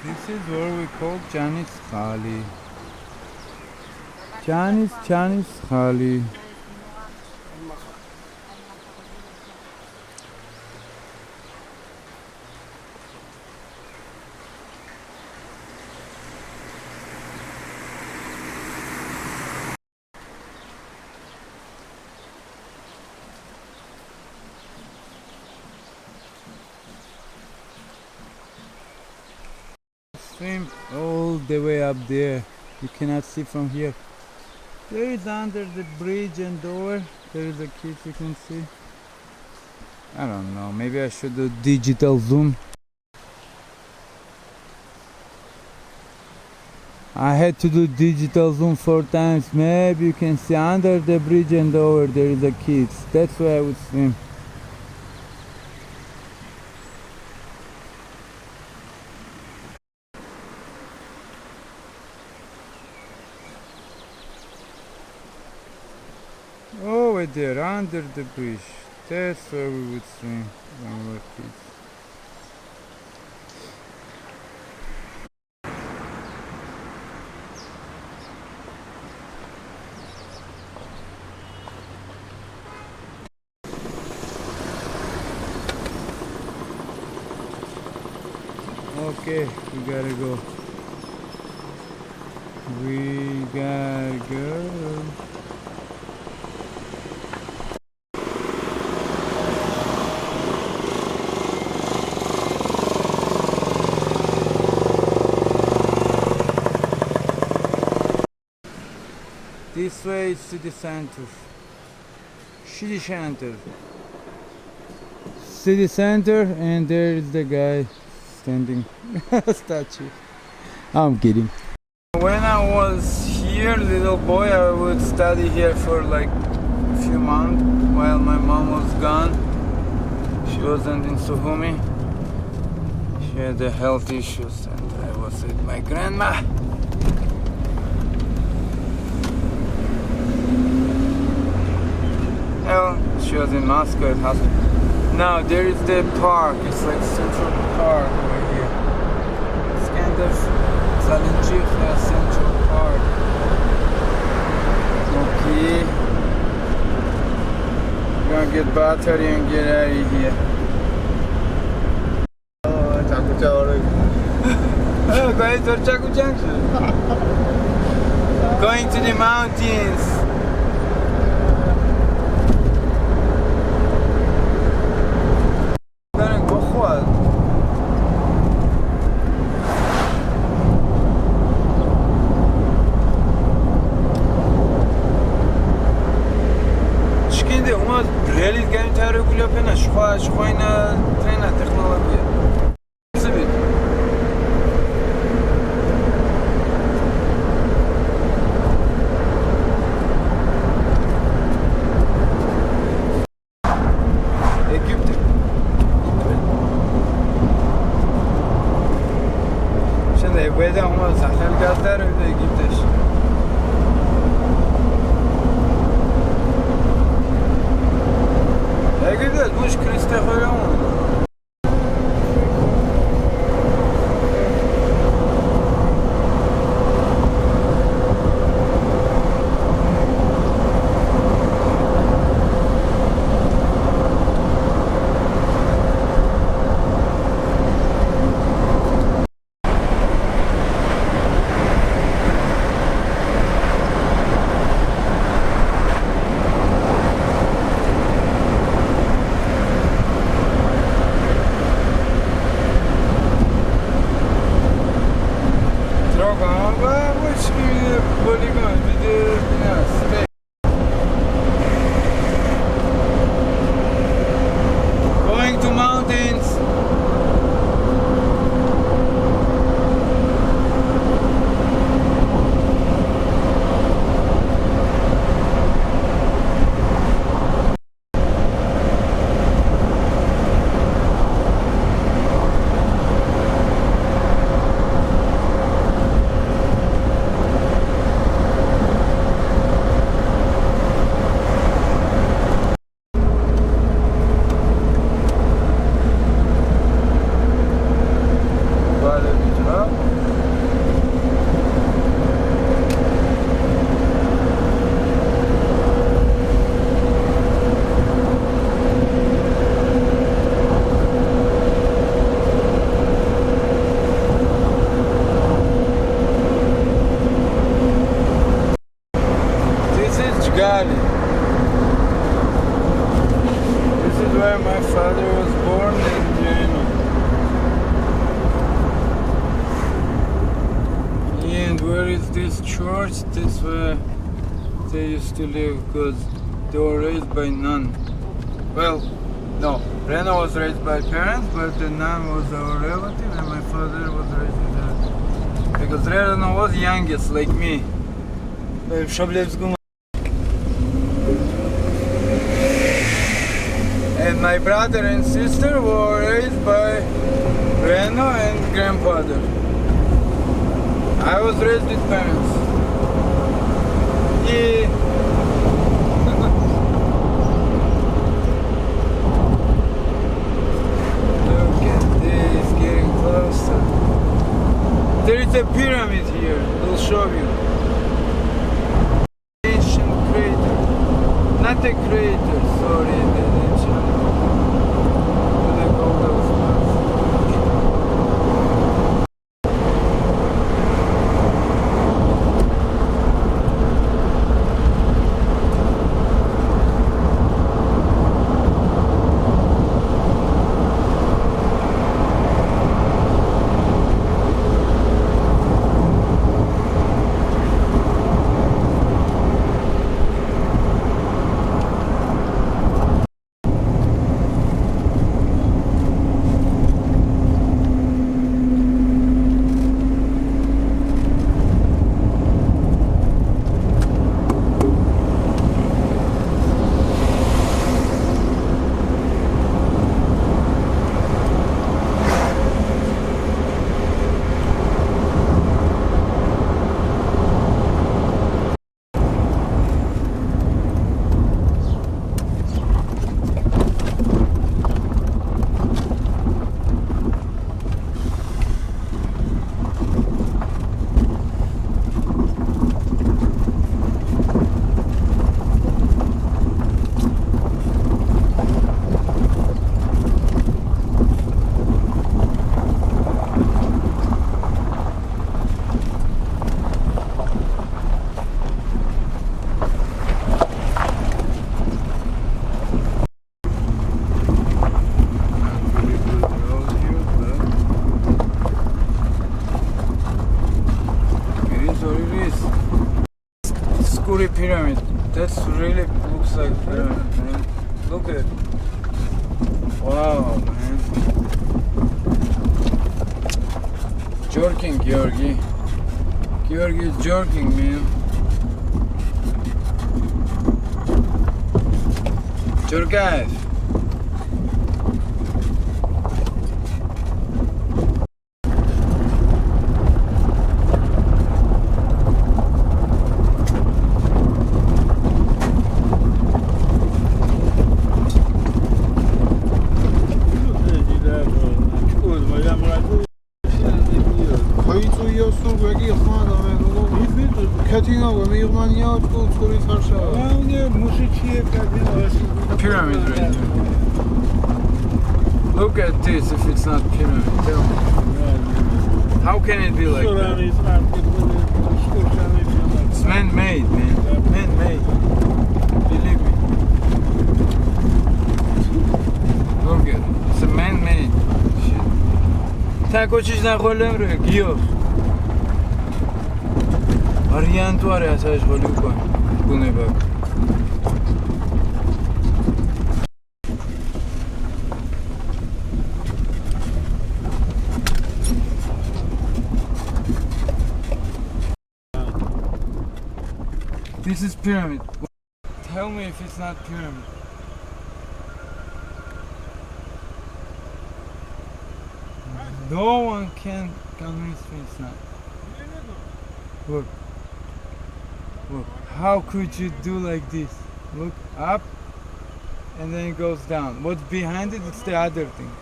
This is what we call Janis Khali. Janis Khali. Swim all the way up there. You cannot see from here. There is under the bridge and door. There is a kid you can see. I don't know. Maybe I should do digital zoom. I had to do digital zoom 4 times. Maybe you can see under the bridge and over there is a kid. That's where I would swim. Over there, under the bridge. That's where we would swim when we were kids. Okay, we gotta go. We gotta go. This way is city center. City center. City center, and there is the guy standing. Statue. I'm kidding. When I was here, little boy, I would study here for like a few months while my mom was gone. She wasn't in Suhumi. She had the health issues, and I was with my grandma. Well, she was in Moscow at hospital. Now there is the park. It's like Central Park over here. It's kind of Zalinchivka Central Park. Okay. We're gonna get battery and get out of here. Going to the mountains. Realiz gelin tarihuyla pena şuayna trena teknoloji. Sibit. Egipte. Şimdi veda ama sahil gazlar öyle Egipte. مش كريستوفر My father was born in Vienna. And where is this church? This where they used to live, because they were raised by nun. Well, no, Rena was raised by parents, but the nun was our relative, and my father was raised with her. Because Rena was youngest, like me. And my brother and sister were raised by Rena and grandfather. I was raised with parents. Yeah. Look at this, getting closer. There is a pyramid here, we'll show you. Ancient crater. Not a crater, sorry, the ancient. What they call those ones? Skuri Pyramid. That's really looks like pyramid, man. Look at it. Wow, man. Jerking, Georgi. Georgi is jerking, man. Jerk. Pyramid right here. Look at this, if it's not pyramid, tell me. How can it be like that? It's man-made, man. Man-made. Believe me. Look at it. It's a man-made shit. Tako چیز نخوالم رو گیاه آریان تو آره اصلا اشغالی بکن بونه بک This is pyramid. Tell me if it's not pyramid. No one can convince me it's not. Look. Look. How could you do like this? Look up and then it goes down. What's behind it? It's the other thing.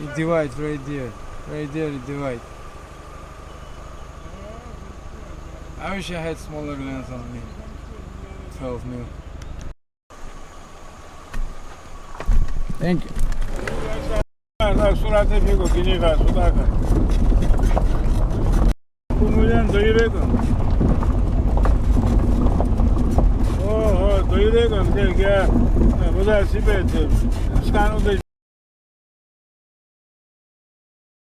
It divides right there. Right there it divides. I wish I had smaller lens on me. 12 mil. Thank you. İki tane odayız.